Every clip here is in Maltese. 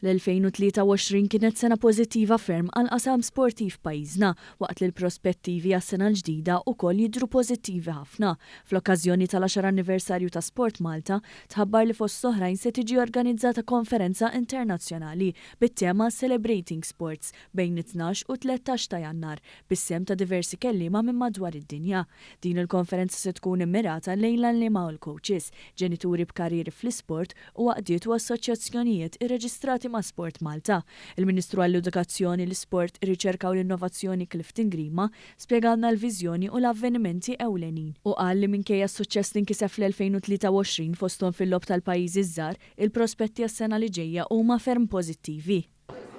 L-2023 kienet sena pożittiva ferm għal qasam sportiv pajjiżna waqt li l-prospettivi għas-sena l-ġdida wkoll jidhru pożittivi ħafna. Fl-okkażjoni tal-10 anniversarju ta' Sport Malta tħabbar li fost oħrajn se tiġi organizzata konferenza internazzjonali bit-tema Celebrating Sports bejn 12 u 13 ta' Jannar bis-sem ta' diversi kelliema minn madwar id-dinja. Din il-konferenza se tkun immirata lejn l-allima u l-coaches, ġenituri b'karrieri fl-isport u għaqdiet u assoċjazzjonijiet irreġistrati ma' Sport Malta. Il-Ministru għall-Edukazzjoni, l-Isport, ir-Riċerka u l-Innovazzjoni Clifton Grima spjegalna l-viżjoni u l-avvenimenti ewlenin. U qal li minkejja s-suċċess li nkiseb fl-2023 fosthom fil-lob tal-pajjiżi żgħar, il-prospetti għas-sena li ġejja huma ferm pożittivi.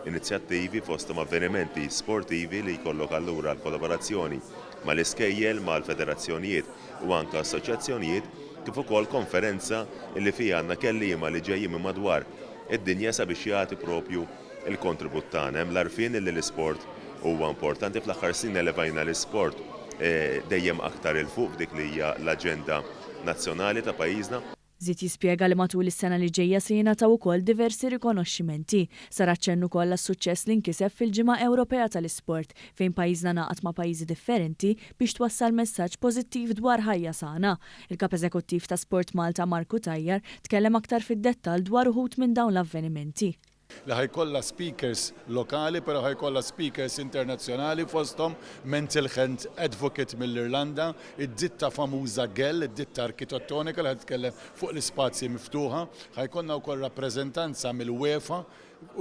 Inizjattivi fosthom avvenimenti sportivi li jkollok allura l-kollaborazzjoni mal-iskejjel, mal-federazzjonijiet u anke assoċjazzjonijiet kif ukoll konferenza li fiha għandna kelliema li ġejjin minn madwar id-dinja sabiex jagħti propju il-kontribut tagħna. Hemm l-għarfien li l-isport huwa importanti fl-aħħar snin elevajna l-isport dejjem aktar il fuq dik li hija l-aġenda nazzjonali ta' pajjiżna. Żied jispjega li matul is-sena li ġejja se jingħataw ukoll diversi rikonoxximenti. Sar aċċenn ukoll għas-suċċess li nkiseb fil-Ġimgħa Ewropea tal-Isport fejn pajjiżna ngħaqad ma' pajjiżi differenti biex twassal messaġġ pożittiv dwar ħajja sana. Il-Kap Eżekuttiv ta' Sport Malta Marku Tajjar tkellem aktar fid-dettall dwar uħud minn dawn l-avvenimenti. Li ħajkollha speakers lokali, però ħajkollha speakers internazzjonali fosthom mental health advocate mill-Irlanda, id-ditta famuża Gell, id-ditta arkitettonika li ħadtkellem fuq l-ispazji miftuħa, ħajkollna wkoll rappreżentanza mill-UEFA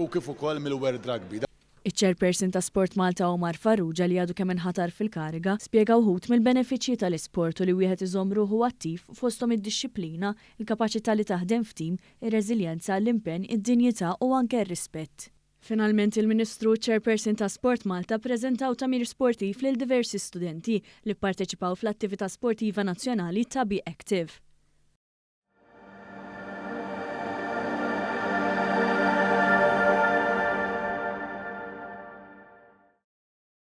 u kif ukoll mill-World Rugby. Iċ-Chairperson ta' Sport Malta Omar Farrugia li għadu kemm inħatar fil-kariga spjega wħud mill-benefiċċji tal-isport u li wieħed iżomm ruħu attiv fosthom id-dixxilpina, il-kapaċità li taħdem f'tim, ir-reżiljenza, l-impenn, id-dinjità u anke r-rispett. Finalment il-Ministru Chairperson ta' Sport Malta ppreżentaw tamir sportiv lil diversi studenti li pparteċipaw fl-attività sportiva nazzjonali ta' Be Active.